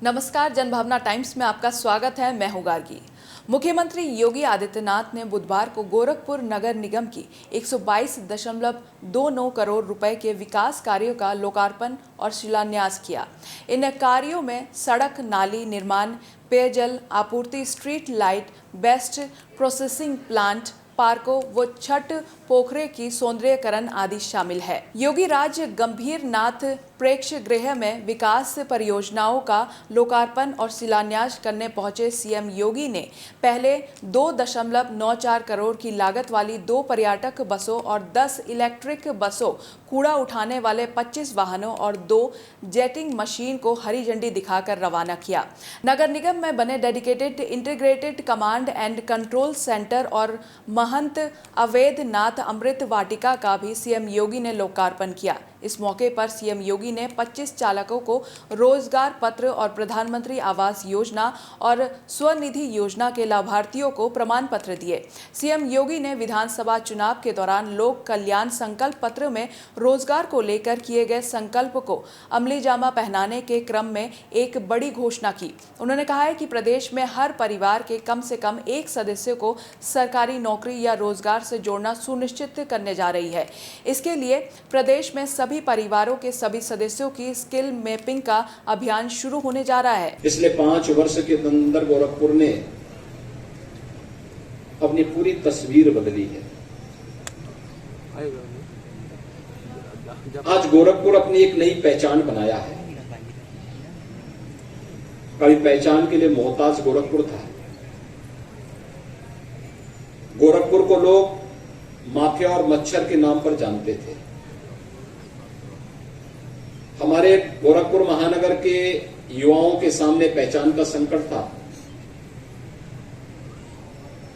नमस्कार, जनभावना टाइम्स में आपका स्वागत है। मैं हूं गार्गी। मुख्यमंत्री योगी आदित्यनाथ ने बुधवार को गोरखपुर नगर निगम की 122.29 करोड़ रुपए के विकास कार्यों का लोकार्पण और शिलान्यास किया। इन कार्यों में सड़क, नाली निर्माण, पेयजल आपूर्ति, street light, best processing plant, पार्कों व छठ पोखरे की सौंदर्यकरण आदि शामिल है। योगी राज गंभीर नाथ प्रेक्षागृह में विकास परियोजनाओं का लोकार्पण और शिलान्यास करने पहुंचे सीएम योगी ने पहले 2.94 करोड़ की लागत वाली 2 पर्यटक बसों और 10 इलेक्ट्रिक बसों, कूड़ा उठाने वाले 25 वाहनों और 2 जेटिंग मशीन को हरी झंडी दिखाकर रवाना किया। नगर निगम में बने dedicated integrated command and control centre और महंत अवैधनाथ अमृत वाटिका का भी सीएम योगी ने लोकार्पण किया। इस मौके पर सीएम योगी ने 25 चालकों को रोजगार पत्र और प्रधानमंत्री आवास योजना और स्वनिधि योजना के लाभार्थियों को प्रमाण पत्र दिए। सीएम योगी ने विधानसभा चुनाव के दौरान लोक कल्याण संकल्प पत्र में रोजगार को लेकर किए गए संकल्प को अमली जामा पहनाने के क्रम में एक बड़ी घोषणा की। उन्होंने कहा है कि प्रदेश में हर परिवार के कम से कम एक सदस्य को सरकारी नौकरी या रोजगार से जोड़ना सुनिश्चित करने जा रही है। इसके लिए प्रदेश में सभी परिवारों के सभी सदस्यों की स्किल मैपिंग का अभियान शुरू होने जा रहा है। पिछले 5 वर्ष के अंदर गोरखपुर ने अपनी पूरी तस्वीर बदली है। आज गोरखपुर अपनी एक नई पहचान बनाया है। कभी पहचान के लिए मोहताज गोरखपुर था। गोरखपुर को लोग माफिया और मच्छर के नाम पर जानते थे। हमारे गोरखपुर महानगर के युवाओं के सामने पहचान का संकट था।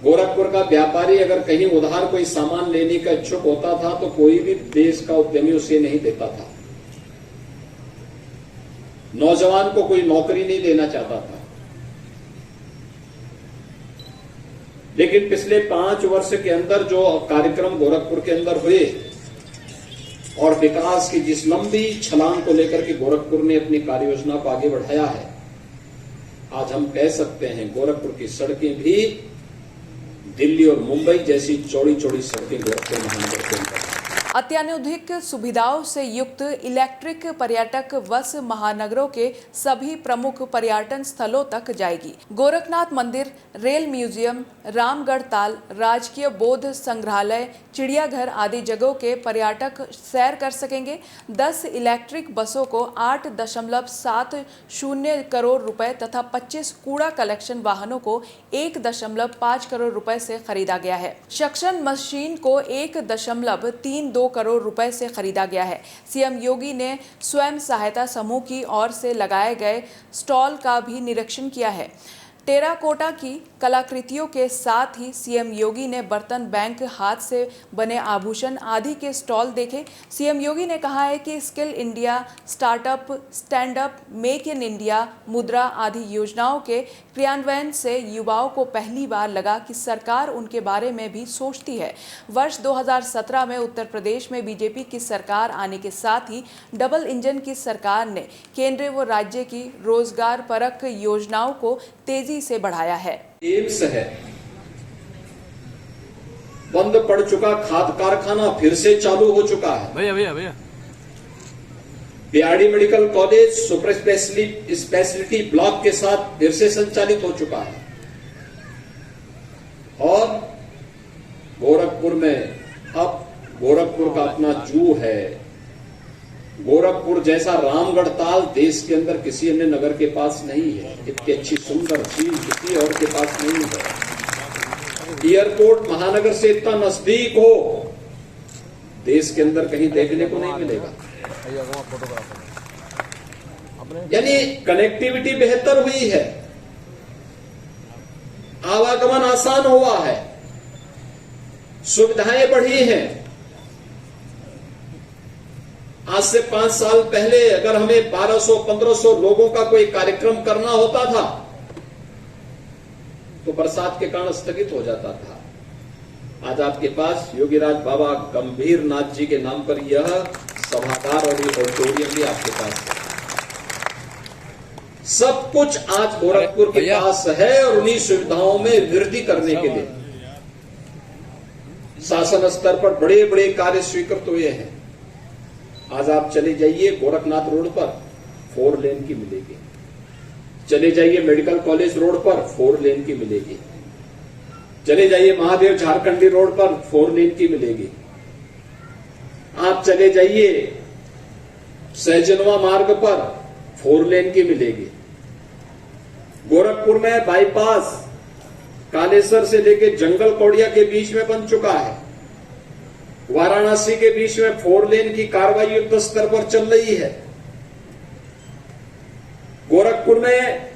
गोरखपुर का व्यापारी अगर कहीं उधार कोई सामान लेने का इच्छुक होता था तो कोई भी देश का उद्यमी उसे नहीं देता था। नौजवान को कोई नौकरी नहीं देना चाहता था। लेकिन पिछले 5 वर्ष के अंदर जो कार्यक्रम गोरखपुर के अंदर हुए और विकास की जिस लंबी छलांग को लेकर के गोरखपुर ने अपनी कार्य योजना को आगे बढ़ाया है, आज हम कह सकते हैं गोरखपुर की सड़कें भी दिल्ली और मुंबई जैसी चौड़ी चौड़ी सड़कें गोरखपुर महानगर के अंदर। अत्याधुनिक सुविधाओं से युक्त इलेक्ट्रिक पर्यटक बस महानगरों के सभी प्रमुख पर्यटन स्थलों तक जाएगी। गोरखनाथ मंदिर, रेल म्यूजियम, रामगढ़ ताल, राजकीय बौद्ध संग्रहालय, चिड़ियाघर आदि जगहों के पर्यटक सैर कर सकेंगे। 10 इलेक्ट्रिक बसों को 8.70 करोड़ रुपए तथा 25 कूड़ा कलेक्शन वाहनों को 1.5 करोड़ रुपए से खरीदा गया है। सक्शन मशीन को 1.32 करोड़ रुपए से खरीदा गया है। सीएम योगी ने स्वयं सहायता समूह की ओर से लगाए गए स्टॉल का भी निरीक्षण किया है। टेराकोटा की कलाकृतियों के साथ ही सीएम योगी ने बर्तन, बैंक, हाथ से बने आभूषण आदि के स्टॉल देखे। सीएम योगी ने कहा है कि skill India, startup, stand up, make in India, मुद्रा आदि योजनाओं के क्रियान्वयन से युवाओं को पहली बार लगा कि सरकार उनके बारे में भी सोचती है। वर्ष 2017 में उत्तर प्रदेश में बीजेपी की सरकार आने के साथ ही डबल इंजन की सरकार ने केंद्र व राज्य की रोजगार परक योजनाओं को तेजी से बढ़ाया है। एम्स है, बंद पड़ चुका खाद कारखाना फिर से चालू हो चुका है। भैया BRD medical college super speciality block के साथ फिर से संचालित हो चुका है। और गोरखपुर में अब गोरखपुर का अपना जू है। गोरखपुर जैसा रामगढ़ ताल देश के अंदर किसी अन्य नगर के पास नहीं है। इतनी अच्छी सुंदर झील किसी और के पास नहीं है। एयरपोर्ट महानगर से इतना नजदीक हो, देश के अंदर कहीं देखने को नहीं मिलेगा। यानी कनेक्टिविटी बेहतर हुई है, आवागमन आसान हुआ है, सुविधाएं बढ़ी हैं। आज से 5 साल पहले अगर हमें 1200-1500 लोगों का कोई कार्यक्रम करना होता था तो बरसात के कारण स्थगित हो जाता था। आज आपके पास योगीराज बाबा गंभीर नाथ जी के नाम पर यह सभागार और ये ऑडिटोरियम भी आपके पास है। सब कुछ आज गोरखपुर के पास है और उन्हीं सुविधाओं में वृद्धि करने के लिए शासन स्तर पर बड़े बड़े कार्य स्वीकृत हुए हैं। आज आप चले जाइए गोरखनाथ रोड पर 4 लेन की मिलेगी, चले जाइए मेडिकल कॉलेज रोड पर 4 लेन की मिलेगी, चले जाइए महादेव झारखंडी रोड पर 4 लेन की मिलेगी, आप चले जाइए सहजनवा मार्ग पर 4 लेन की मिलेगी। गोरखपुर में बाईपास कालेसर से लेकर जंगल कौड़िया के बीच में बन चुका है। वाराणसी के बीच में 4 लेन की कार्रवाई युद्ध स्तर पर चल रही है। गोरखपुर में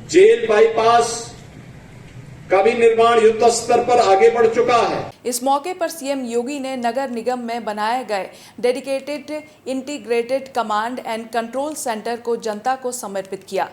जेल बाईपास का भी निर्माण युद्ध स्तर पर आगे बढ़ चुका है। इस मौके पर सीएम योगी ने नगर निगम में बनाए गए dedicated integrated command and control centre को जनता को समर्पित किया।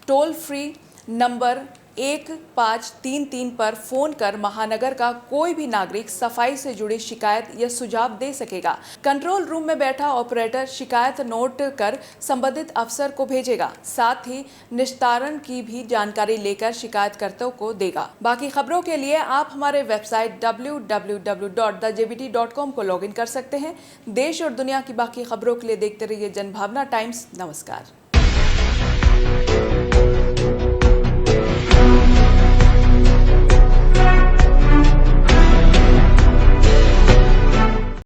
टोल फ्री नंबर 1533 पर फोन कर महानगर का कोई भी नागरिक सफाई से जुड़ी शिकायत या सुझाव दे सकेगा। कंट्रोल रूम में बैठा ऑपरेटर शिकायत नोट कर संबंधित अफसर को भेजेगा, साथ ही निस्तारण की भी जानकारी लेकर शिकायतकर्ताओं को देगा। बाकी खबरों के लिए आप हमारे वेबसाइट www.thejbt.com को लॉगिन कर सकते हैं। देश और दुनिया की बाकी खबरों के लिए देखते रहिए जनभावना टाइम्स। नमस्कार।